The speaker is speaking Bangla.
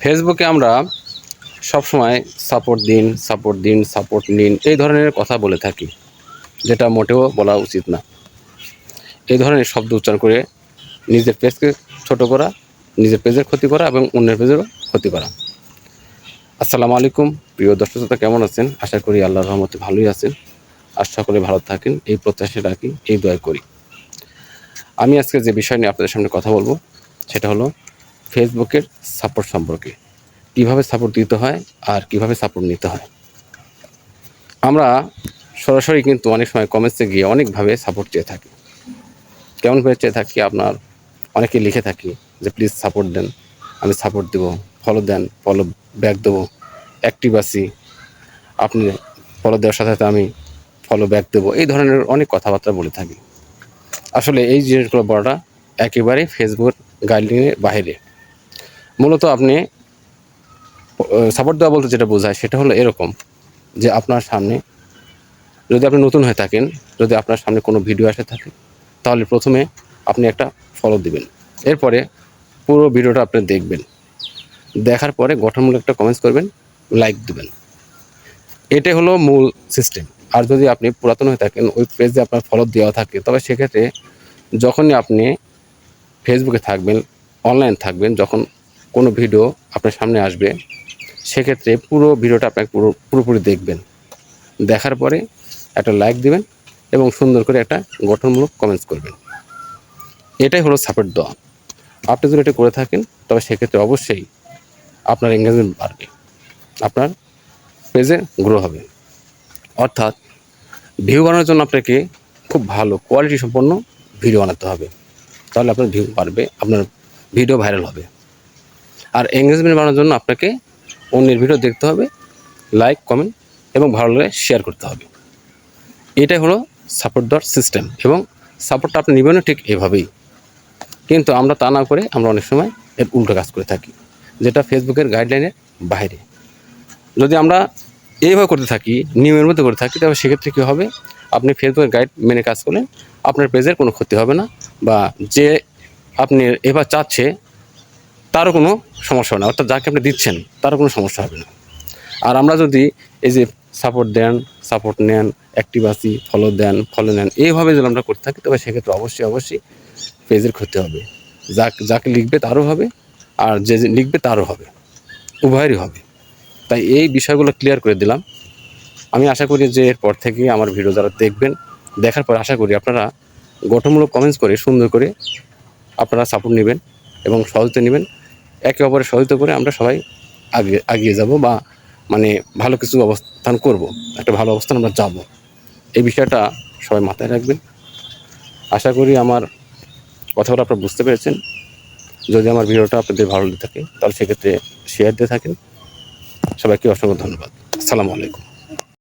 ফেসবুকে আমরা সবসময় সাপোর্ট দিন, সাপোর্ট দিন, সাপোর্ট নিন এই ধরনের কথা বলে থাকি, যেটা মোটেও বলা উচিত না। এই ধরনের শব্দ উচ্চারণ করে নিজের পেজকে ছোট করা, নিজের পেজের ক্ষতি করা এবং অন্যের পেজেরও ক্ষতি করা। আসসালামু আলাইকুম প্রিয় দর্শক শ্রোতা, কেমন আছেন? আশা করি আল্লাহর রহমতে ভালোই আছেন। আর সকলে ভালো থাকেন এই প্রত্যাশা রাখি, এই দোয়া করি। আমি আজকে যে বিষয় নিয়ে আপনাদের সামনে কথা বলবো সেটা হলো ফেসবুকের সাপোর্ট সম্পর্কে। কীভাবে সাপোর্ট দিতে হয় আর কীভাবে সাপোর্ট নিতে হয়। আমরা সরাসরি কিন্তু অনেক সময় কমেন্টসে গিয়ে অনেকভাবে সাপোর্ট চেয়ে থাকি। কেমনভাবে চেয়ে থাকি? আপনার অনেকে লিখে থাকি যে প্লিজ সাপোর্ট দেন, আমি সাপোর্ট দেবো, ফলো দেন, ফলো ব্যাক দেবো, অ্যাক্টিভ আছি, আপনি ফলো দেওয়ার সাথে সাথে আমি ফলো ব্যাক দেবো, এই ধরনের অনেক কথাবার্তা বলে থাকি। আসলে এই জিনিসগুলো বলাটা একেবারেই ফেসবুক গাইডলাইনের বাইরে। মূলত আপনি সাপোর্ট দেওয়া বলতে যেটা বোঝায় সেটা হলো এরকম যে আপনার সামনে যদি আপনি নতুন হয়ে থাকেন, যদি আপনার সামনে কোনো ভিডিও আসে থাকে, তাহলে প্রথমে আপনি একটা ফলো দিবেন। এরপরে পুরো ভিডিওটা আপনি দেখবেন, দেখার পরে গঠনমূলক একটা কমেন্টস করবেন, লাইক দিবেন। এটাই হলো মূল সিস্টেম। আর যদি আপনি পুরাতন হয়ে থাকেন, ওই পেজে আপনার ফলো দেওয়া থাকে, তবে সেক্ষেত্রে যখনই আপনি ফেসবুকে থাকবেন, অনলাইন থাকবেন, যখন কোনো ভিডিও আপনার সামনে আসবে, সেক্ষেত্রে পুরো ভিডিওটা আপনাকে পুরোপুরি দেখবেন। দেখার পরে একটা লাইক দিবেন এবং সুন্দর করে একটা গঠনমূলক কমেন্টস করবেন। এটাই হলো সাপোর্ট দেওয়া। আপনি যদি এটা করে থাকেন, তবে সেক্ষেত্রে অবশ্যই আপনার এঙ্গেজমেন্ট বাড়বে, আপনার পেজে গ্রো হবে। অর্থাৎ ভিউ বানানোর জন্য আপনাকে খুব ভালো কোয়ালিটি সম্পন্ন ভিডিও বানাতে হবে, তাহলে আপনার ভিউ বাড়বে, আপনার ভিডিও ভাইরাল হবে। আর এঙ্গেজমেন্ট বানানোর জন্য আপনাকে অন্যের ভিডিও দেখতে হবে, লাইক, কমেন্ট এবং ভালো লাগলে শেয়ার করতে হবে। এটাই হলো সাপোর্ট দেওয়ার সিস্টেম এবং সাপোর্টটা আপনি নেবেনও ঠিক এভাবেই। কিন্তু আমরা তা না করে আমরা অনেক সময় এর উল্টো কাজ করে থাকি, যেটা ফেসবুকের গাইডলাইনের বাইরে। যদি আমরা এইভাবে করতে থাকি, নিয়মের মধ্যে করে থাকি, তবে সেক্ষেত্রে কী হবে? আপনি ফেসবুকের গাইড মেনে কাজ করলে আপনার পেজের কোনো ক্ষতি হবে না, বা যে আপনি এবার চাচ্ছে তারও কোনো সমস্যা হবে না, অর্থাৎ যাকে আপনি দিচ্ছেন তারও কোনো সমস্যা হবে না। আর আমরা যদি এই যে সাপোর্ট দেন, সাপোর্ট নেন, অ্যাক্টিভ আছি, ফলো দেন, ফলো নেন, এইভাবে যদি আমরা করতে থাকি, তবে সেক্ষেত্রে অবশ্যই পেজের ক্ষতি হবে। যাকে লিখবে তারও হবে, আর যে লিখবে তারও হবে, উভয়েরই হবে। তাই এই বিষয়গুলো ক্লিয়ার করে দিলাম। আমি আশা করি যে এরপর থেকে আমার ভিডিও যারা দেখবেন, দেখার পর আশা করি আপনারা গঠনমূলক কমেন্টস করে সুন্দর করে আপনারা সাপোর্ট নেবেন এবং সহযোগিতা নেবেন। একে অপরের সহযোগিতা করে আমরা সবাই এগিয়ে যাব, বা মানে ভালো কিছু অবস্থান করব, একটা ভালো অবস্থান আমরা যাব। এই বিষয়টা সবাই মাথায় রাখবেন। আশা করি আমার কথাগুলো আপনারা বুঝতে পেরেছেন। যদি আমার ভিডিওটা আপনাদের ভালো লেগে থাকে, তাহলে সেক্ষেত্রে শেয়ার দিয়ে থাকেন। সবাইকে অসংখ্য ধন্যবাদ। আসসালামু আলাইকুম।